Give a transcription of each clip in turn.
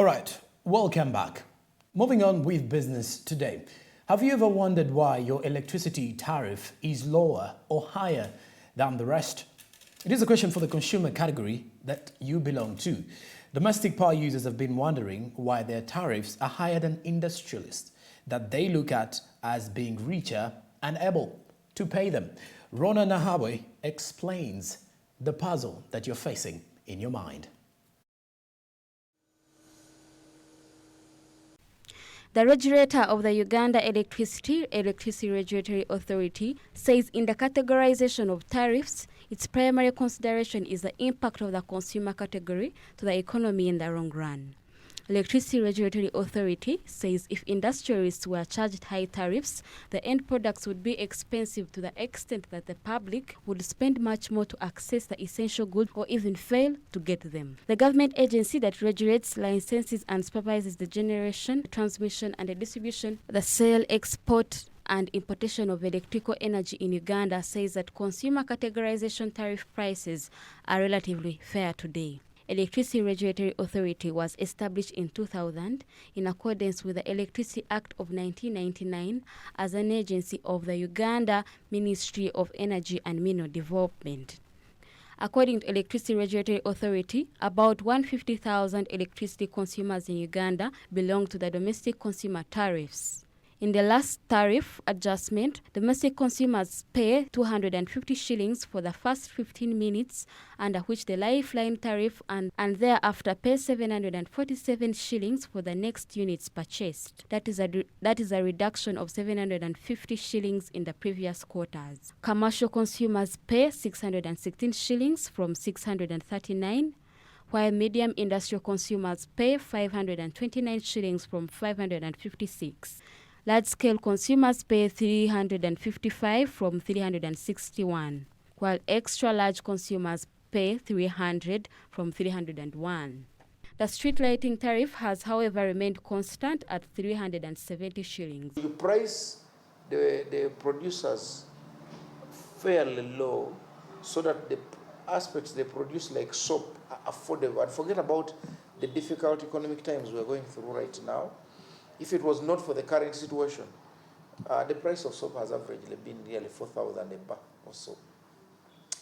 All right, welcome back. Moving on with business today. Have you ever wondered why your electricity tariff is lower or higher than the rest? It is a question for the consumer category that you belong to. Domestic power users have been wondering why their tariffs are higher than industrialists that they look at as being richer and able to pay them. Rona Nahawe explains the puzzle that you're facing in your mind. The regulator of the Uganda Electricity Regulatory Authority says in the categorization of tariffs, its primary consideration is the impact of the consumer category to the economy in the long run. Electricity Regulatory Authority says if industrialists were charged high tariffs, the end products would be expensive to the extent that the public would spend much more to access the essential goods or even fail to get them. The government agency that regulates, licenses and supervises the generation, transmission and the distribution, the sale, export and importation of electrical energy in Uganda says that consumer categorization tariff prices are relatively fair today. Electricity Regulatory Authority was established in 2000 in accordance with the Electricity Act of 1999 as an agency of the Uganda Ministry of Energy and Mineral Development. According to Electricity Regulatory Authority, about 150,000 electricity consumers in Uganda belong to the domestic consumer tariffs. In the last tariff adjustment, domestic consumers pay 250 shillings for the first 15 minutes, under which the lifeline tariff and thereafter pay 747 shillings for the next units purchased. That is a reduction of 750 shillings in the previous quarters. Commercial consumers pay 616 shillings from 639, while medium industrial consumers pay 529 shillings from 556. Large-scale consumers pay 355 from 361, while extra-large consumers pay 300 from 301. The street lighting tariff has, however, remained constant at 370 shillings. You price the producers fairly low so that the aspects they produce like soap are affordable. And forget about the difficult economic times we're going through right now. If it was not for the current situation, the price of soap has averagely been nearly 4,000 a bar or so.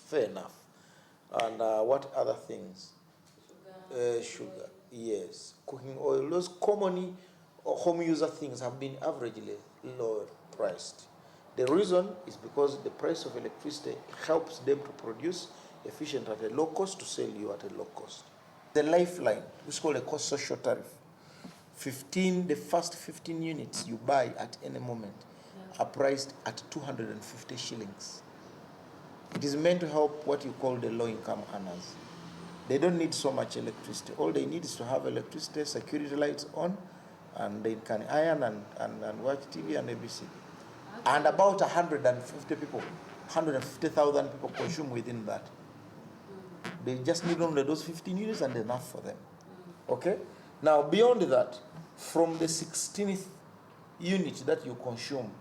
Fair enough. And what other things? Sugar, yes. Cooking oil, those commonly home user things have been averagely lower priced. The reason is because the price of electricity helps them to produce efficient at a low cost to sell you at a low cost. The lifeline, which is called a cost social tariff. The first 15 units you buy at any moment are priced at 250 shillings. It is meant to help what you call the low-income earners. They don't need so much electricity. All they need is to have electricity, security lights on, and they can iron and watch TV and ABC. And about 150,000 people consume within that. They just need only those 15 units and enough for them. Okay? Now, beyond that, from the 16th unit that you consume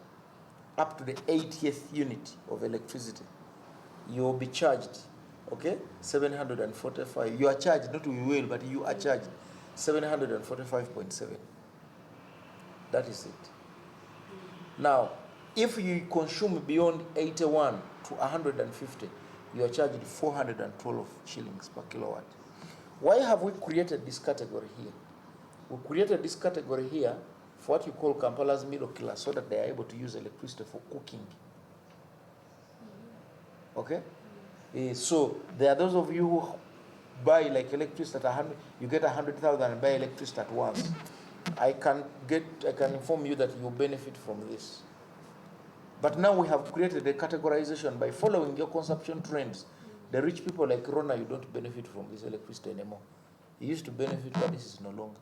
up to the 80th unit of electricity, you will be charged, okay, 745. You are charged, not we will, but you are charged 745.7. That is it. Now, if you consume beyond 81 to 150, you are charged 412 shillings per kilowatt. Why have we created this category here? We created this category here for what you call Kampala's middle class, so that they are able to use electricity for cooking. Okay? So there are those of you who buy like electricity at 100, you get 100,000 and buy electricity at once. I can inform you that you benefit from this. But now we have created a categorization by following your consumption trends. The rich people like Rona, you don't benefit from this electricity anymore. You used to benefit, but this is no longer.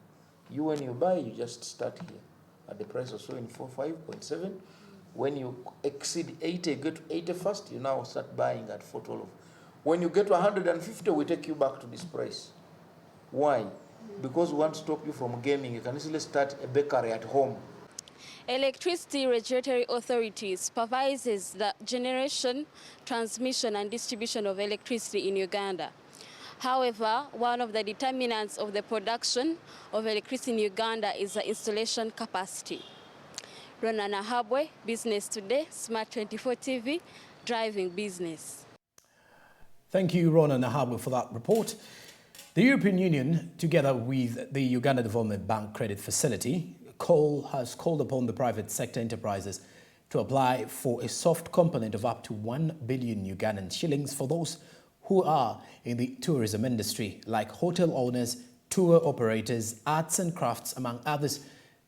You, when you buy, you just start here at the price of sowing 45.7. When you exceed 80, get to 80 first, you now start buying at 412. When you get to 150, we take you back to this price. Why? Because we want to stop you from gaming. You can easily start a bakery at home. Electricity Regulatory Authority supervises the generation, transmission and distribution of electricity in Uganda. However, one of the determinants of the production of electricity in Uganda is the installation capacity. Rona Nahabwe, Business Today, Smart 24 TV, driving business. Thank you, Rona Nahabwe, for that report. The European Union, together with the Uganda Development Bank Credit Facility, has called upon the private sector enterprises to apply for a soft component of up to 1 billion Ugandan shillings for those who are in the tourism industry, like hotel owners, tour operators, arts and crafts, among others,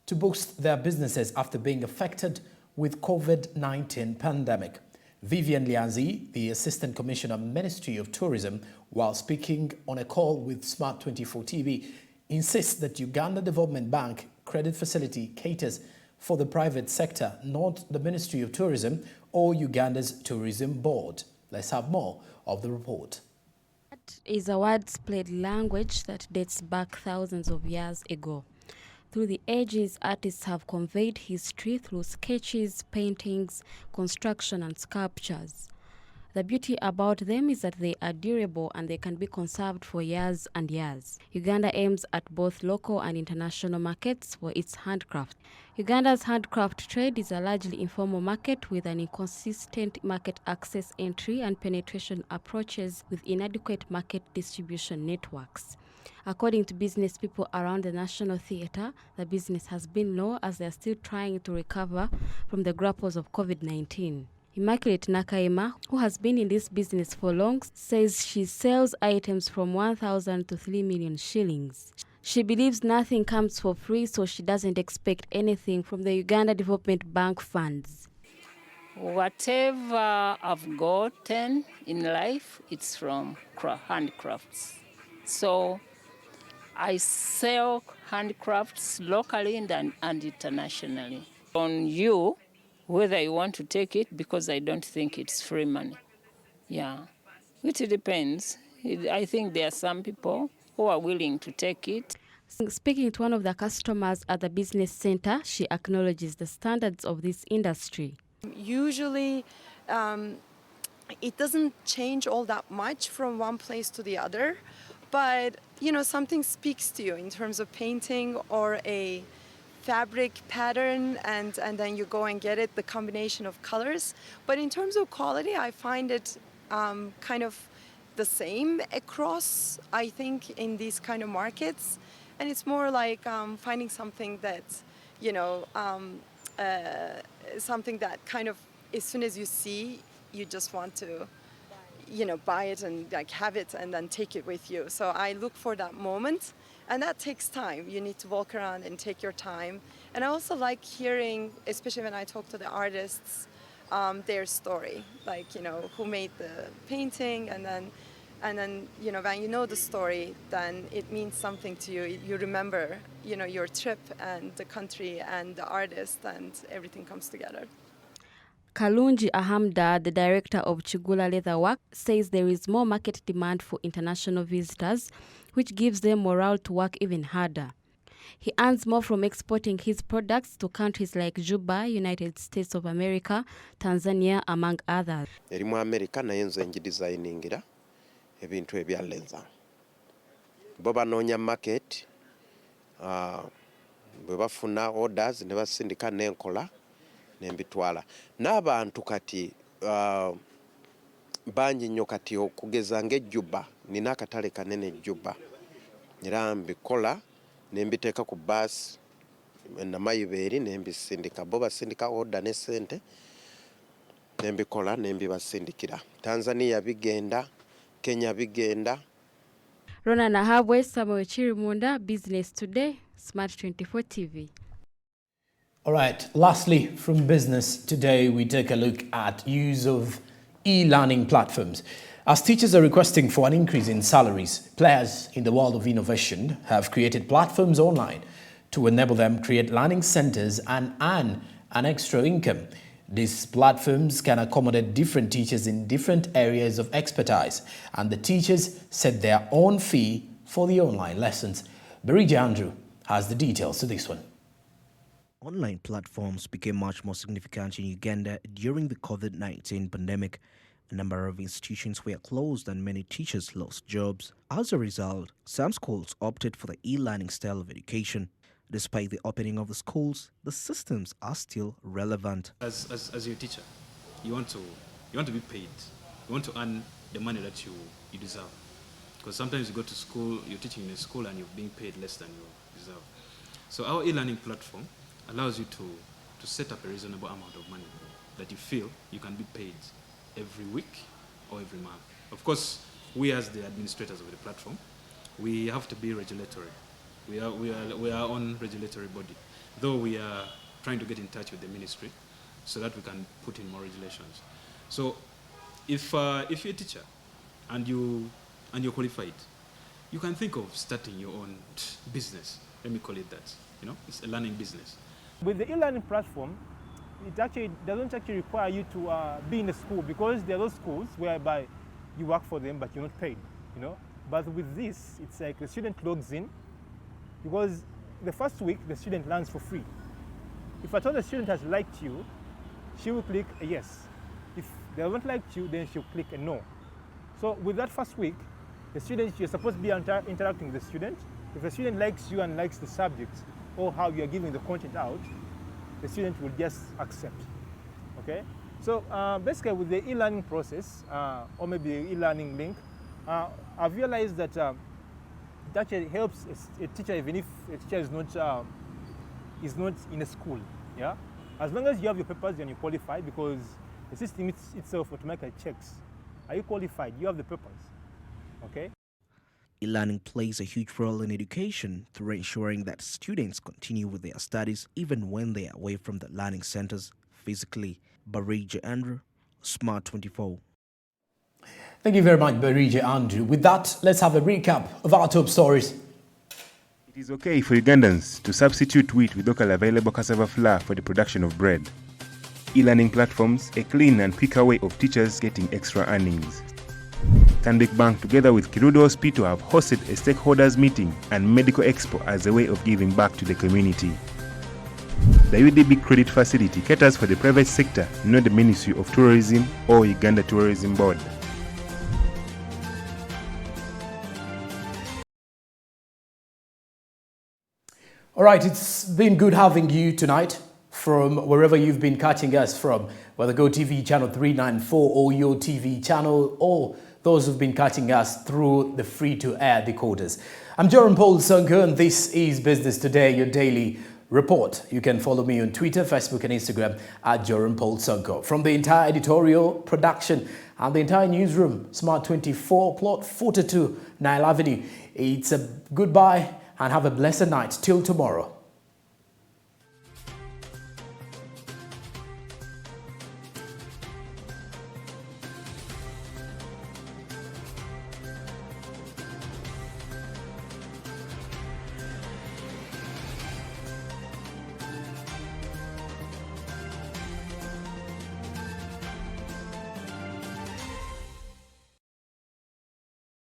to boost their businesses after being affected with COVID-19 pandemic. Vivian Lianzi, the Assistant Commissioner, Ministry of Tourism, while speaking on a call with Smart 24 TV, insists that Uganda Development Bank Credit Facility caters for the private sector, not the Ministry of Tourism or Uganda's Tourism Board. Let's have more of the report. Art is a widespread language that dates back thousands of years ago. Through the ages, artists have conveyed history through sketches, paintings, construction, and sculptures. The beauty about them is that they are durable and they can be conserved for years and years. Uganda aims at both local and international markets for its handcraft. Uganda's handcraft trade is a largely informal market with an inconsistent market access, entry, and penetration approaches with inadequate market distribution networks. According to business people around the National Theatre, the business has been low as they are still trying to recover from the grapples of COVID-19. Immaculate Nakaima, who has been in this business for long, says she sells items from 1,000 to 3 million shillings. She believes nothing comes for free, so she doesn't expect anything from the Uganda Development Bank funds. Whatever I've gotten in life, it's from handcrafts. So I sell handcrafts locally and internationally. On you, whether you want to take it, because I don't think it's free money. Yeah, it depends. I think there are some people who are willing to take it. Speaking to one of the customers at the business center, she acknowledges the standards of this industry. Usually, it doesn't change all that much from one place to the other, but something speaks to you in terms of painting or a fabric pattern, and then you go and get it, the combination of colors. But in terms of quality, I find it kind of the same across, I think, in these kind of markets. And it's more like finding something that, something that kind of, as soon as you see, you just want to, buy it and like have it and then take it with you. So I look for that moment, and that takes time. You need to walk around and take your time. And I also like hearing, especially when I talk to the artists, their story, like, who made the painting, and then, when you know the story, then it means something to you. You remember, your trip and the country and the artist, and everything comes together. Kalunji Ahamda, the director of Chigula Leatherwork, says there is more market demand for international visitors, which gives them morale to work even harder. He earns more from exporting his products to countries like Juba, United States of America, Tanzania, among others. Erimu America naye nze ngidesigningira ebintu ebyalenza. Bo banoonya market, bwe bafuna orders ne basindika n'enkola n'embitwala. N'abantu kati bangi nnyo kati okugeza ng'ejjuba, nina akatale kanene Juba. Era mbikola nembiteeka ku bus namayibeeri nembisindika. Bo basindika order ne sente nembikola nembibasindikira. Tanzania bigenda, Kenya bigenda. Rona Nahabwe, Samuel Chirimunda, Business Today, Smart 24 TV. All right, lastly, from Business Today, we take a look at use of e-learning platforms. As teachers are requesting for an increase in salaries, players in the world of innovation have created platforms online to enable them create learning centers and earn an extra income. These platforms can accommodate different teachers in different areas of expertise, and the teachers set their own fee for the online lessons. Berija Andrew has the details to this one. Online platforms became much more significant in Uganda during the COVID-19 pandemic, A number of institutions were closed and many teachers lost jobs. As a result, some schools opted for the e-learning style of education. Despite the opening of the schools, the systems are still relevant. As your teacher, you want to be paid. You want to earn the money that you deserve. Because sometimes you go to school, you're teaching in a school and you're being paid less than you deserve. So our e-learning platform allows you to set up a reasonable amount of money that you feel you can be paid every week or every month. Of course, we as the administrators of the platform, we have to be regulatory. We are on regulatory body, though we are trying to get in touch with the ministry so that we can put in more regulations. So if you're a teacher and you're qualified, you can think of starting your own business. Let me call it that. You know, it's a learning business. With the e-learning platform, it actually doesn't require you to be in the school, because there are those schools whereby you work for them but you're not paid, you know. But with this, it's like the student logs in, because the first week the student learns for free. If at all the student has liked you, she will click a yes. If they haven't liked you, then she'll click a no. So with that first week, the student, you're supposed to be interacting with the student. If the student likes you and likes the subject or how you are giving the content out, the student will just accept, okay? So basically with the e-learning process, or maybe the e-learning link, I've realized that it actually helps a teacher even if a teacher is not in a school, yeah? As long as you have your papers and you're qualified, because the system itself automatically checks, are you qualified? You have the papers, okay? E-learning plays a huge role in education through ensuring that students continue with their studies even when they are away from the learning centers physically. Barija Andrew, Smart 24. Thank you very much, Barija Andrew. With that, let's have a recap of our top stories. It is okay for Ugandans to substitute wheat with local available cassava flour for the production of bread. E-learning platforms, a clean and quicker way of teachers getting extra earnings. Stanbic Bank together with Kirundo Hospital have hosted a stakeholders meeting and medical expo as a way of giving back to the community. The UDB credit facility caters for the private sector, not the Ministry of Tourism or Uganda Tourism Board. All right, it's been good having you tonight from wherever you've been catching us from, whether Go TV channel 394 or Your TV channel, or those who've been catching us through the free-to-air decoders. I'm Joram Paul Sonko, and this is Business Today, your daily report. You can follow me on Twitter, Facebook and Instagram at Joram Paul Sonko. From the entire editorial, production and the entire newsroom, Smart 24, plot 42, Nile Avenue, it's a goodbye and have a blessed night till tomorrow.